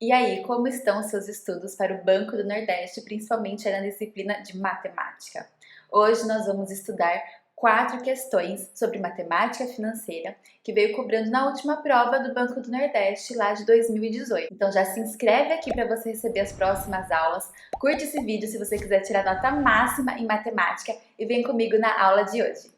E aí, como estão os seus estudos para o Banco do Nordeste, principalmente na disciplina de matemática? Hoje nós vamos estudar 4 questões sobre matemática financeira que veio cobrando na última prova do Banco do Nordeste lá de 2018. Então já se inscreve aqui para você receber as próximas aulas, curte esse vídeo se você quiser tirar nota máxima em matemática e vem comigo na aula de hoje.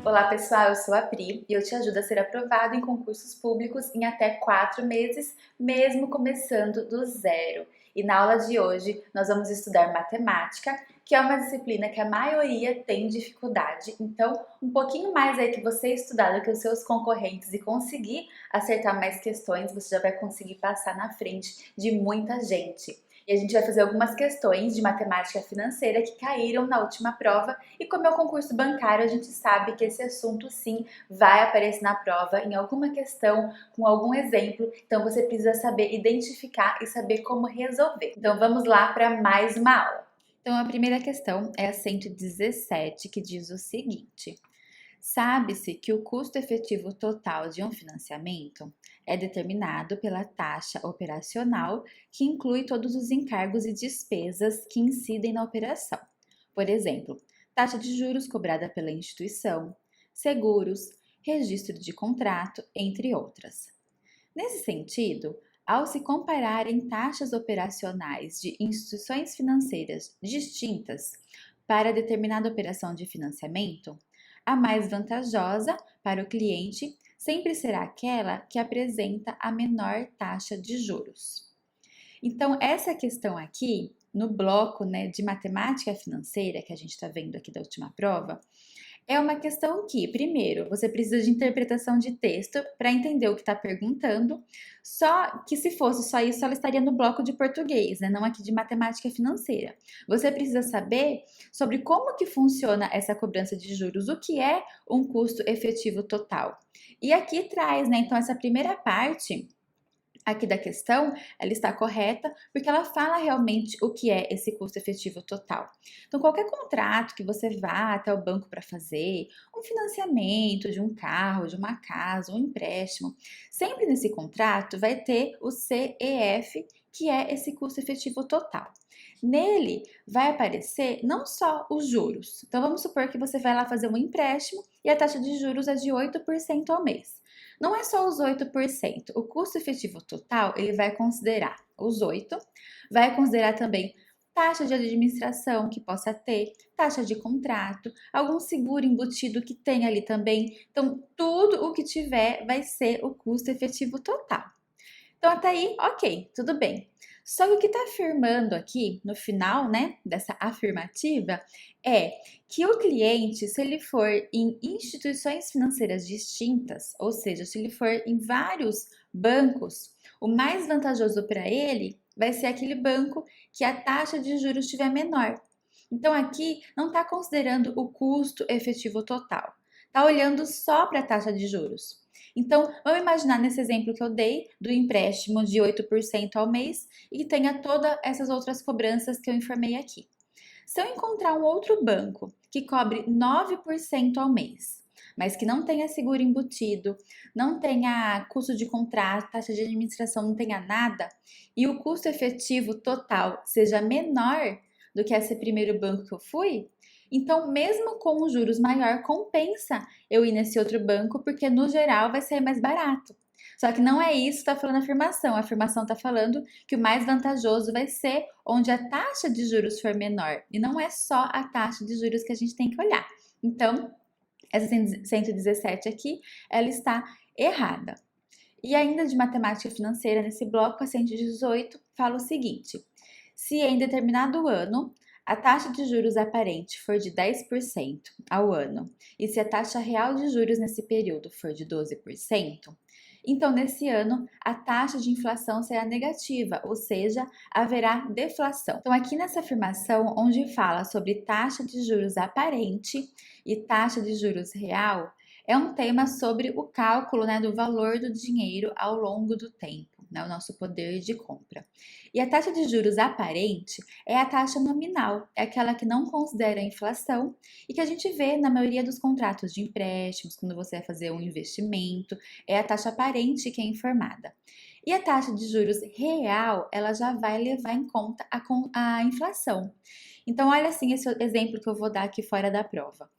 Olá pessoal, eu sou a Pri e eu te ajudo a ser aprovado em concursos públicos em até 4 meses, mesmo começando do zero. E na aula de hoje nós vamos estudar matemática, que é uma disciplina que a maioria tem dificuldade. Então, um pouquinho mais aí que você estudar do que os seus concorrentes e conseguir acertar mais questões, você já vai conseguir passar na frente de muita gente. E a gente vai fazer algumas questões de matemática financeira que caíram na última prova. E como é o concurso bancário, a gente sabe que esse assunto sim vai aparecer na prova em alguma questão, com algum exemplo. Então você precisa saber identificar e saber como resolver. Então vamos lá para mais uma aula. Então a primeira questão é a 117, que diz o seguinte: sabe-se que o custo efetivo total de um financiamento é determinado pela taxa operacional, que inclui todos os encargos e despesas que incidem na operação. Por exemplo, taxa de juros cobrada pela instituição, seguros, registro de contrato, entre outras. Nesse sentido, ao se compararem taxas operacionais de instituições financeiras distintas para determinada operação de financiamento, a mais vantajosa para o cliente sempre será aquela que apresenta a menor taxa de juros. Então, essa questão aqui, no bloco, né, de matemática financeira, que a gente está vendo aqui da última prova, é uma questão que, primeiro, você precisa de interpretação de texto para entender o que está perguntando, só que se fosse só isso, ela estaria no bloco de português, né? Não aqui de matemática financeira. Você precisa saber sobre como que funciona essa cobrança de juros, o que é um custo efetivo total. E aqui traz, né? Então, essa primeira parte aqui da questão, ela está correta porque ela fala realmente o que é esse custo efetivo total. Então, qualquer contrato que você vá até o banco para fazer, um financiamento de um carro, de uma casa, um empréstimo, sempre nesse contrato vai ter o CEF, que é esse custo efetivo total. Nele vai aparecer não só os juros. Então, vamos supor que você vai lá fazer um empréstimo e a taxa de juros é de 8% ao mês. Não é só os 8%. O custo efetivo total, ele vai considerar os 8, vai considerar também taxa de administração que possa ter, taxa de contrato, algum seguro embutido que tem ali também. Então, tudo o que tiver vai ser o custo efetivo total. Então, até aí, ok, tudo bem. Só que o que está afirmando aqui, no final, né, dessa afirmativa, é que o cliente, se ele for em instituições financeiras distintas, ou seja, se ele for em vários bancos, o mais vantajoso para ele vai ser aquele banco que a taxa de juros estiver menor. Então, aqui não está considerando o custo efetivo total, está olhando só para a taxa de juros. Então, vamos imaginar nesse exemplo que eu dei do empréstimo de 8% ao mês e que tenha todas essas outras cobranças que eu informei aqui. Se eu encontrar um outro banco que cobre 9% ao mês, mas que não tenha seguro embutido, não tenha custo de contrato, taxa de administração, não tenha nada, e o custo efetivo total seja menor do que esse primeiro banco que eu fui, então, mesmo com os juros maior, compensa eu ir nesse outro banco, porque no geral vai ser mais barato. Só que não é isso que está falando a afirmação. A afirmação está falando que o mais vantajoso vai ser onde a taxa de juros for menor. E não é só a taxa de juros que a gente tem que olhar. Então, essa 117 aqui, ela está errada. E ainda de matemática financeira, nesse bloco, a 118 fala o seguinte: se em determinado ano a taxa de juros aparente for de 10% ao ano e se a taxa real de juros nesse período for de 12%, então nesse ano a taxa de inflação será negativa, ou seja, haverá deflação. Então, aqui nessa afirmação, onde fala sobre taxa de juros aparente e taxa de juros real, é um tema sobre o cálculo, né, do valor do dinheiro ao longo do tempo. né, o nosso poder de compra. E a taxa de juros aparente é a taxa nominal, é aquela que não considera a inflação e que a gente vê na maioria dos contratos de empréstimos, quando você vai fazer um investimento, é a taxa aparente que é informada. E a taxa de juros real, ela já vai levar em conta a inflação. Então, olha assim esse exemplo que eu vou dar aqui fora da prova.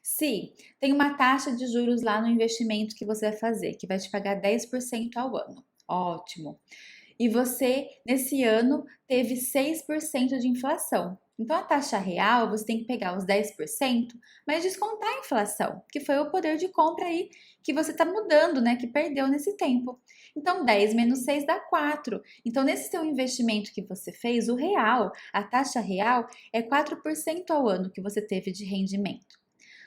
Se tem uma taxa de juros lá no investimento que você vai fazer, que vai te pagar 10% ao ano, ótimo. E você, nesse ano, teve 6% de inflação. Então, a taxa real, você tem que pegar os 10%, mas descontar a inflação, que foi o poder de compra aí que você está mudando, né? Que perdeu nesse tempo. Então, 10 menos 6 dá 4. Então, nesse seu investimento que você fez, o real, a taxa real, é 4% ao ano que você teve de rendimento.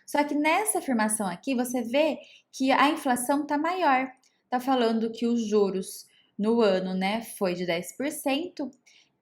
Só que nessa afirmação aqui, você vê que a inflação está maior. Está falando que os juros no ano, né, foi de 10%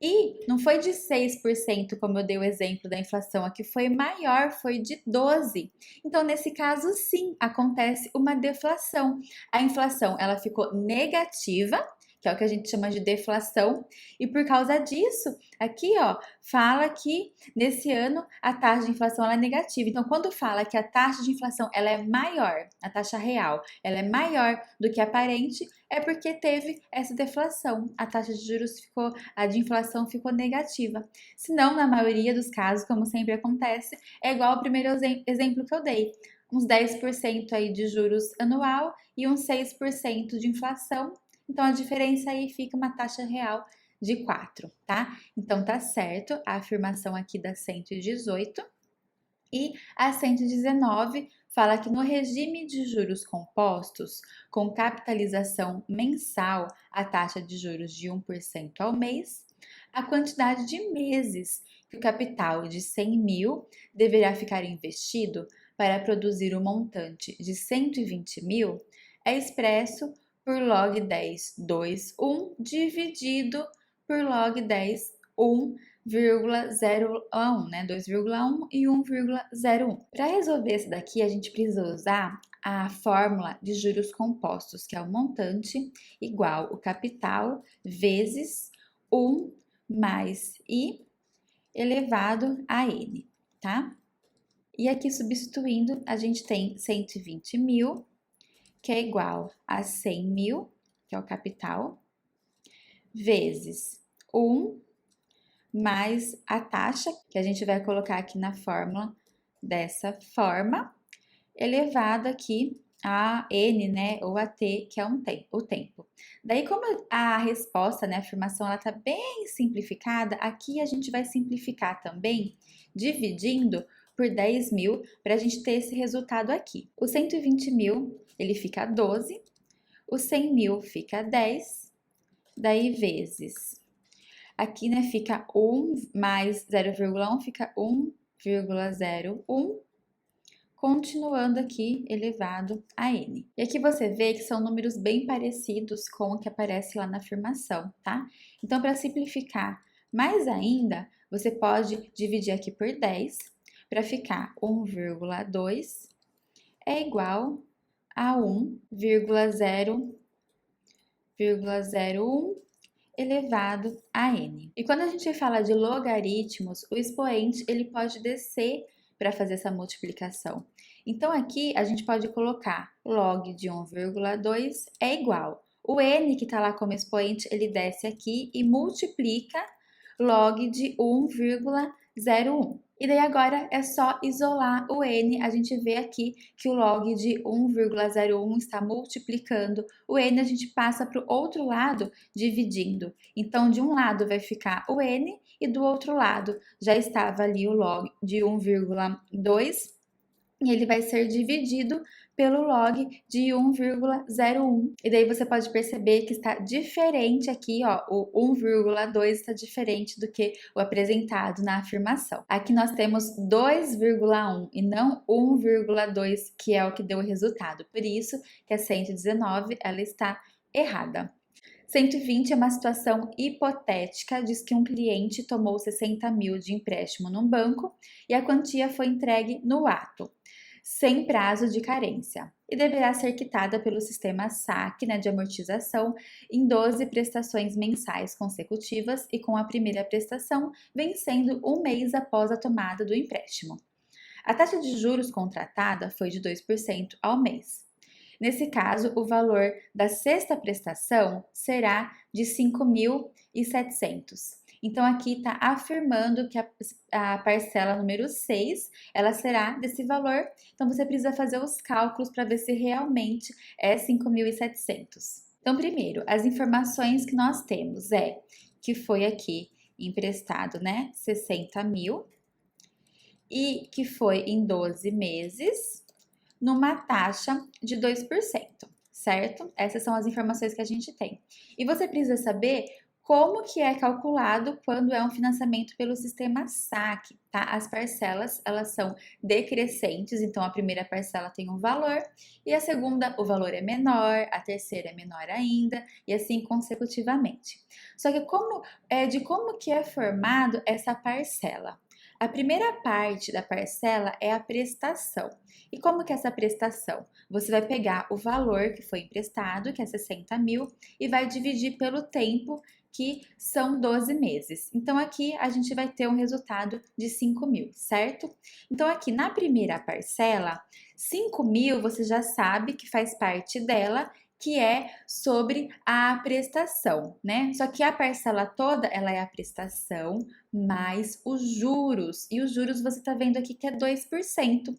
e não foi de 6%, como eu dei o exemplo da inflação, aqui foi maior, foi de 12%. Então, nesse caso, sim, acontece uma deflação. A inflação, ela ficou negativa, que é o que a gente chama de deflação, e por causa disso, aqui, ó, fala que nesse ano a taxa de inflação ela é negativa. Então, quando fala que a taxa de inflação ela é maior, a taxa real, ela é maior do que a aparente, é porque teve essa deflação. A taxa de juros ficou, a de inflação ficou negativa. Se não, na maioria dos casos, como sempre acontece, é igual ao primeiro exemplo que eu dei. Uns 10% aí de juros anual e uns 6% de inflação. Então, a diferença aí fica uma taxa real de 4, tá? Então, tá certo a afirmação aqui da 118. E a 119 fala que no regime de juros compostos, com capitalização mensal, a taxa de juros de 1% ao mês, a quantidade de meses que o capital de 100 mil deverá ficar investido para produzir o montante de 120 mil é expresso por log 10, 2, 1 dividido por log 10, 1,01, né? 2,1 e 1,01. Para resolver esse daqui, a gente precisa usar a fórmula de juros compostos, que é o montante igual o capital vezes 1 mais I elevado a N, tá? E aqui substituindo, a gente tem 120 mil, que é igual a 100 mil, que é o capital, vezes 1 mais a taxa, que a gente vai colocar aqui na fórmula dessa forma, elevado aqui a N, né, ou a T, que é o tempo. Daí, como a resposta, né, a afirmação, ela tá bem simplificada, aqui a gente vai simplificar também, dividindo por 10 mil, para a gente ter esse resultado aqui. O 120 mil, ele fica 12, o 100 mil fica 10, daí vezes... Aqui, né, fica 1 mais 0,1, fica 1,01, continuando aqui elevado a N. E aqui você vê que são números bem parecidos com o que aparece lá na afirmação, tá? Então, para simplificar mais ainda, você pode dividir aqui por 10, para ficar 1,2 é igual a 1,001 elevado a n. E quando a gente fala de logaritmos, o expoente ele pode descer para fazer essa multiplicação. Então aqui a gente pode colocar log de 1,2 é igual. O n que está lá como expoente, ele desce aqui e multiplica log de 1,01. E daí agora é só isolar o n, a gente vê aqui que o log de 1,01 está multiplicando o n, a gente passa para o outro lado dividindo. Então, de um lado vai ficar o n e do outro lado já estava ali o log de 1,2 e ele vai ser dividido pelo log de 1,01. E daí você pode perceber que está diferente aqui, ó, o 1,2 está diferente do que o apresentado na afirmação. Aqui nós temos 2,1 e não 1,2, que é o que deu o resultado. Por isso que a 119 ela está errada. 120 é uma situação hipotética, diz que um cliente tomou 60 mil de empréstimo num banco e a quantia foi entregue no ato, sem prazo de carência. e deverá ser quitada pelo sistema SAC, né, de amortização, em 12 prestações mensais consecutivas e com a primeira prestação vencendo um mês após a tomada do empréstimo. A taxa de juros contratada foi de 2% ao mês. Nesse caso, o valor da sexta prestação será de 5.700. Então, aqui está afirmando que a parcela número 6, ela será desse valor. Então, você precisa fazer os cálculos para ver se realmente é 5.700. Então, primeiro, as informações que nós temos é que foi aqui emprestado, né, 60 mil e que foi em 12 meses numa taxa de 2%, certo? Essas são as informações que a gente tem. E você precisa saber como que é calculado quando é um financiamento pelo sistema SAC, tá? As parcelas, elas são decrescentes, então a primeira parcela tem um valor e a segunda, o valor é menor, a terceira é menor ainda e assim consecutivamente. Só que como que é formado essa parcela? A primeira parte da parcela é a prestação. E como que é essa prestação? Você vai pegar o valor que foi emprestado, que é 60 mil, e vai dividir pelo tempo, que são 12 meses. Então, aqui a gente vai ter um resultado de 5 mil, certo? Então, aqui na primeira parcela, 5 mil você já sabe que faz parte dela, que é sobre a prestação, né? Só que a parcela toda, ela é a prestação mais os juros. E os juros você tá vendo aqui que é 2%.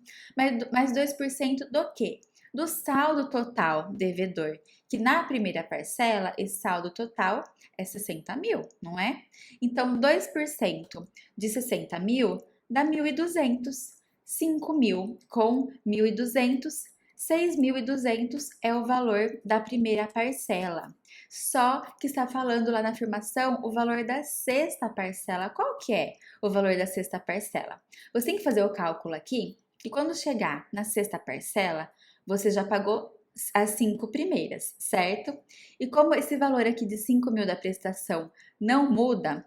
Mas 2% do quê? Do saldo total devedor, que na primeira parcela, esse saldo total é 60 mil, não é? Então, 2% de 60 mil dá 1.200. 5 mil com 1.200, 6.200 é o valor da primeira parcela. Só que está falando lá na afirmação o valor da sexta parcela. Qual que é o valor da sexta parcela? Você tem que fazer o cálculo aqui e quando chegar na sexta parcela, você já pagou as 5 primeiras, certo? E como esse valor aqui de 5 mil da prestação não muda,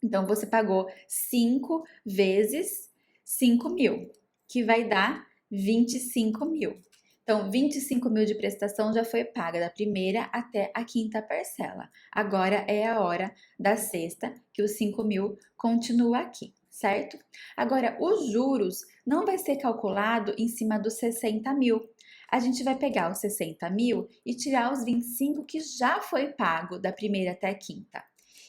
então você pagou 5 vezes 5 mil, que vai dar 25 mil. Então, 25 mil de prestação já foi paga da primeira até a quinta parcela. Agora é a hora da sexta, que os 5 mil continua aqui, certo? Agora, os juros não vai ser calculado em cima dos 60 mil. A gente vai pegar os 60 mil e tirar os 25 que já foi pago da primeira até a quinta.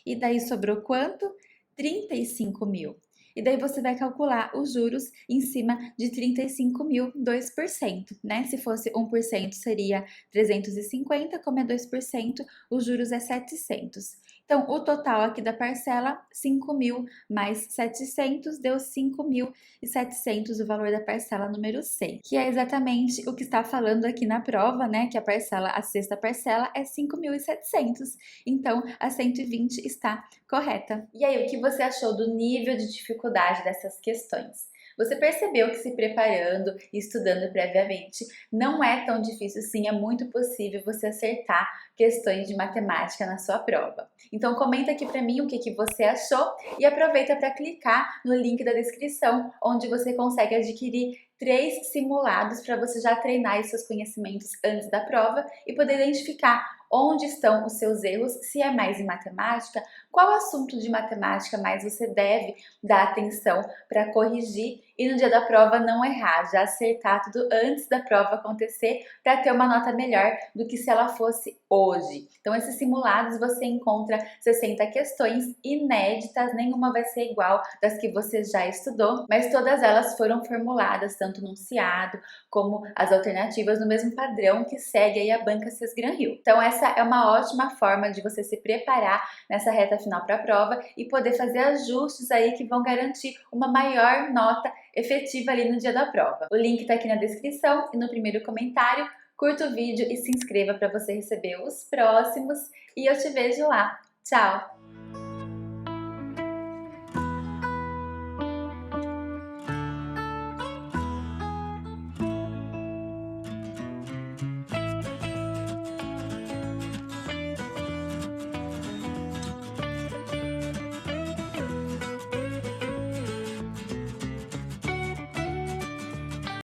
E daí sobrou quanto? 35 mil. E daí você vai calcular os juros em cima de 35 mil, 2%, né? Se fosse 1% seria 350, como é 2%, os juros é 700. Então, o total aqui da parcela, 5 mil mais 700, deu 5.700 o valor da parcela número 6, que é exatamente o que está falando aqui na prova, né? Que a sexta parcela é 5.700. Então, a 120 está correta. E aí, o que você achou do nível de dificuldade dessas questões? Você percebeu que se preparando e estudando previamente não é tão difícil assim, é muito possível você acertar questões de matemática na sua prova. Então comenta aqui para mim o que você achou e aproveita para clicar no link da descrição, onde você consegue adquirir 3 simulados para você já treinar os seus conhecimentos antes da prova e poder identificar onde estão os seus erros, se é mais em matemática, qual assunto de matemática mais você deve dar atenção para corrigir e no dia da prova não errar, já acertar tudo antes da prova acontecer para ter uma nota melhor do que se ela fosse hoje. Então esses simulados você encontra 60 questões inéditas, nenhuma vai ser igual das que você já estudou, mas todas elas foram formuladas tanto no enunciado como as alternativas no mesmo padrão que segue aí a banca Sesgran-Hill. Então essa é uma ótima forma de você se preparar nessa reta final para a prova e poder fazer ajustes aí que vão garantir uma maior nota efetiva ali no dia da prova. O link está aqui na descrição e no primeiro comentário. Curta o vídeo e se inscreva para você receber os próximos e eu te vejo lá. Tchau!